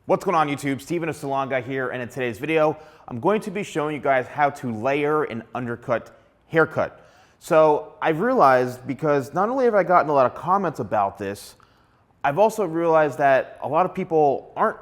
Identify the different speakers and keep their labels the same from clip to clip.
Speaker 1: What's going on YouTube? Steven of Salon Guy here, and in today's video, I'm going to be showing you guys how to layer an undercut haircut. So I've realized, because not only have I gotten a lot of comments about this, I've also realized that a lot of people aren't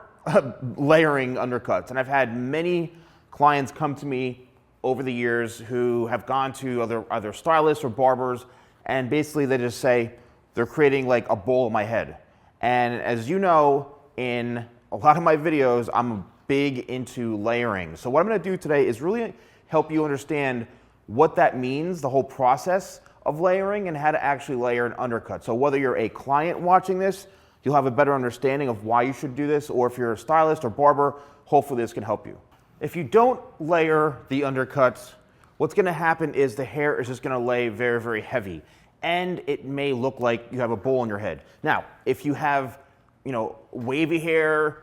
Speaker 1: layering undercuts. And I've had many clients come to me over the years who have gone to other stylists or barbers, and basically they just say they're creating like a bowl of my head. And as you know, in a lot of my videos, I'm big into layering. So what I'm gonna do today is really help you understand what that means, the whole process of layering, and how to actually layer an undercut. So whether you're a client watching this, you'll have a better understanding of why you should do this, or if you're a stylist or barber, hopefully this can help you. If you don't layer the undercuts, what's gonna happen is the hair is just gonna lay very, very heavy, and it may look like you have a bowl on your head. Now, if you have wavy hair,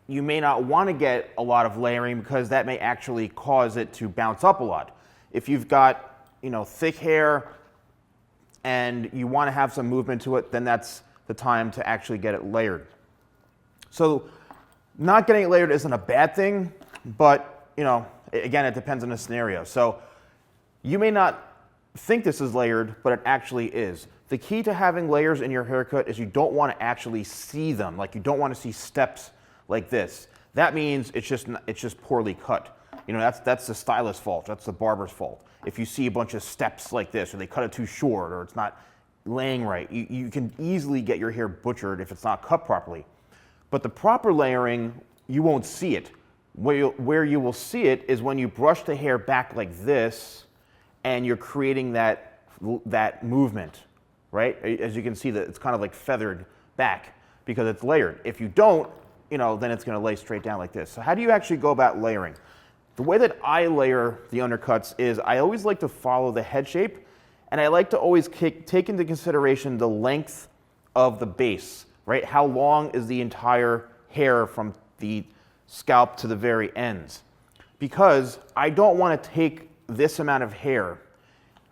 Speaker 1: you may not want to get a lot of layering because that may actually cause it to bounce up a lot. If you've got thick hair and you want to have some movement to it, then that's the time to actually get it layered. So not getting it layered isn't a bad thing, but again, it depends on the scenario. So you may not think this is layered, but it actually is. The key to having layers in your haircut is you don't want to actually see them. Like, you don't want to see steps like this. That means it's just poorly cut. That's the stylist's fault. That's the barber's fault. If you see a bunch of steps like this, or they cut it too short, or it's not laying right, you can easily get your hair butchered if it's not cut properly. But the proper layering, you won't see it. Where you will see it is when you brush the hair back like this, and you're creating that movement. Right? As you can see, that it's kind of like feathered back because it's layered. If you don't, then it's going to lay straight down like this. So how do you actually go about layering? The way that I layer the undercuts is I always like to follow the head shape, and I like to always take into consideration the length of the base, right? How long is the entire hair from the scalp to the very ends? Because I don't want to take this amount of hair,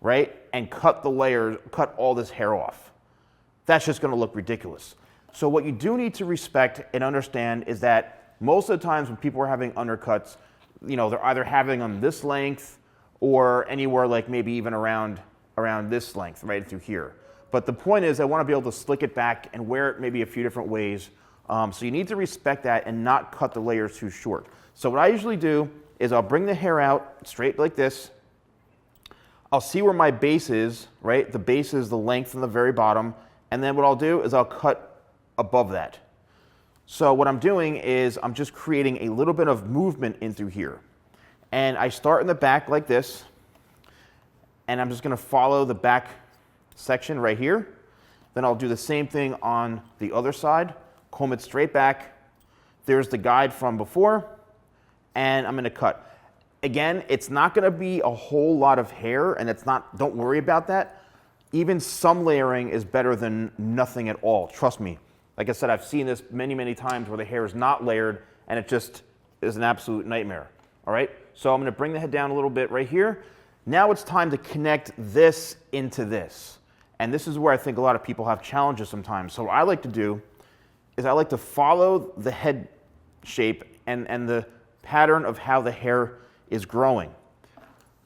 Speaker 1: right, and cut the layers, cut all this hair off. That's just going to look ridiculous. So what you do need to respect and understand is that most of the times when people are having undercuts, they're either having them this length or anywhere like maybe even around this length, right through here. But the point is, I want to be able to slick it back and wear it maybe a few different ways. So you need to respect that and not cut the layers too short. So what I usually do is I'll bring the hair out straight like this. I'll see where my base is, right? The base is the length from the very bottom. And then what I'll do is I'll cut above that. So what I'm doing is I'm just creating a little bit of movement in through here. And I start in the back like this. And I'm just going to follow the back section right here. Then I'll do the same thing on the other side. Comb it straight back. There's the guide from before. And I'm going to cut. Again, it's not going to be a whole lot of hair, and don't worry about that. Even some layering is better than nothing at all. Trust me. Like I said, I've seen this many, many times where the hair is not layered, and it just is an absolute nightmare. All right? So I'm going to bring the head down a little bit right here. Now it's time to connect this into this. And this is where I think a lot of people have challenges sometimes. So what I like to do is I like to follow the head shape and the pattern of how the hair is growing.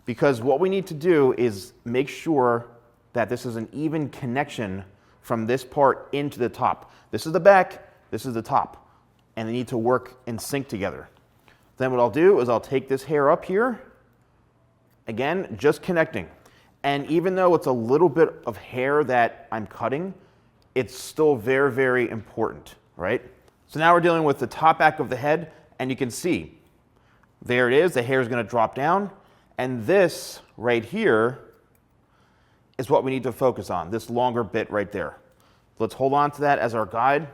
Speaker 1: Because what we need to do is make sure that this is an even connection from this part into the top. This is the back, this is the top. And they need to work in sync together. Then what I'll do is I'll take this hair up here. Again, just connecting. And even though it's a little bit of hair that I'm cutting, it's still very, very important, right? So now we're dealing with the top back of the head, and you can see there it is, the hair is going to drop down, and this right here is what we need to focus on, this longer bit right there. Let's hold on to that as our guide.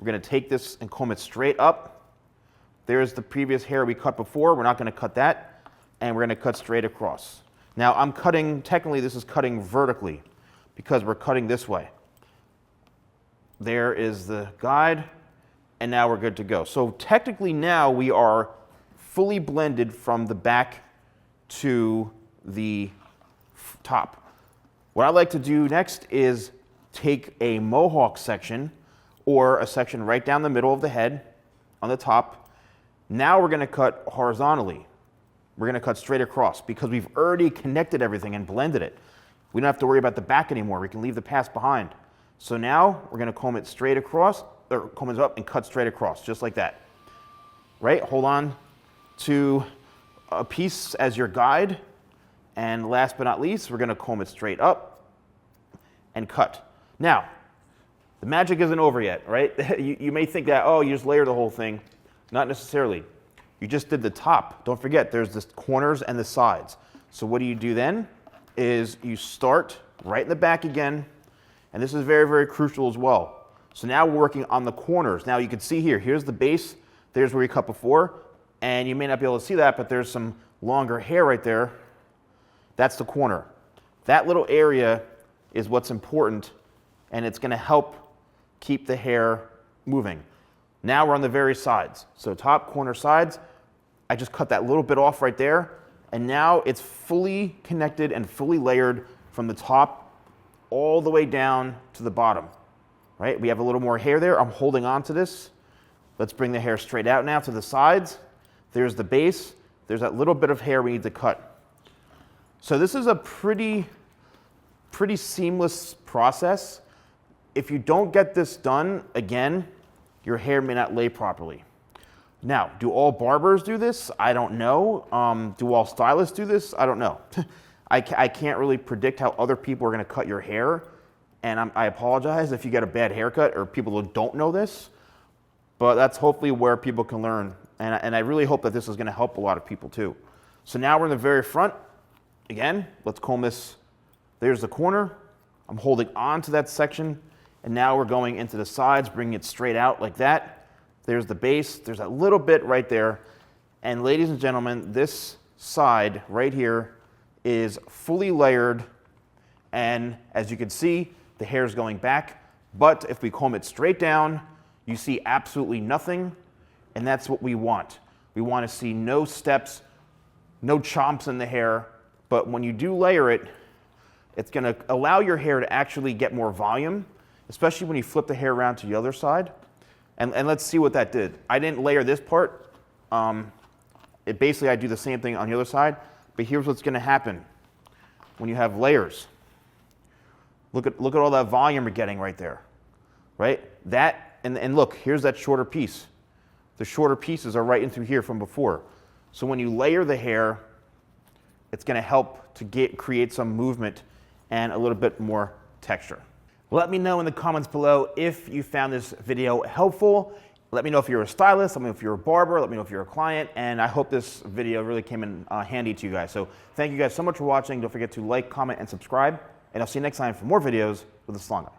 Speaker 1: We're going to take this and comb it straight up. There's the previous hair we cut before. We're not going to cut that, and we're going to cut straight across. Now I'm cutting, technically this is cutting vertically because we're cutting this way. There is the guide, and now we're good to go. So technically now we are fully blended from the back to the top. What I like to do next is take a mohawk section or a section right down the middle of the head on the top. Now we're gonna cut horizontally. We're gonna cut straight across because we've already connected everything and blended it. We don't have to worry about the back anymore. We can leave the past behind. So now we're gonna comb it straight across, or comb it up and cut straight across, just like that. Right? Hold on to a piece as your guide. And last but not least, we're gonna comb it straight up and cut. Now, the magic isn't over yet, right? You may think that, oh, you just layer the whole thing. Not necessarily. You just did the top. Don't forget, there's the corners and the sides. So what do you do then? Is you start right in the back again, and this is very, very crucial as well. So now we're working on the corners. Now you can see here, here's the base, there's where you cut before, and you may not be able to see that, but there's some longer hair right there. That's the corner. That little area is what's important, and it's gonna help keep the hair moving. Now we're on the very sides. So top, corner, sides, I just cut that little bit off right there, and now it's fully connected and fully layered from the top all the way down to the bottom, right? We have a little more hair there. I'm holding on to this. Let's bring the hair straight out now to the sides. There's the base. There's that little bit of hair we need to cut. So this is a pretty seamless process. If you don't get this done, again, your hair may not lay properly. Now, do all barbers do this? I don't know. Do all stylists do this? I don't know. I can't really predict how other people are gonna cut your hair, and I apologize if you get a bad haircut or people who don't know this, but that's hopefully where people can learn, and I really hope that this is gonna help a lot of people too. So now we're in the very front. Again, let's comb this. There's the corner. I'm holding on to that section, and now we're going into the sides, bringing it straight out like that. There's the base, there's that little bit right there. And ladies and gentlemen, this side right here is fully layered. And as you can see, the hair is going back. But if we comb it straight down, you see absolutely nothing. And that's what we want. We want to see no steps, no chomps in the hair. But when you do layer it, it's going to allow your hair to actually get more volume, especially when you flip the hair around to the other side. And let's see what that did. I didn't layer this part. Basically, I do the same thing on the other side, but here's what's gonna happen when you have layers. Look at all that volume you're getting right there, right? That, and look, here's that shorter piece. The shorter pieces are right in through here from before. So when you layer the hair, it's gonna help to create some movement and a little bit more texture. Let me know in the comments below if you found this video helpful. Let me know if you're a stylist, let me know if you're a barber, let me know if you're a client, and I hope this video really came in handy to you guys. So thank you guys so much for watching. Don't forget to like, comment, and subscribe, and I'll see you next time for more videos with The Salon Guy.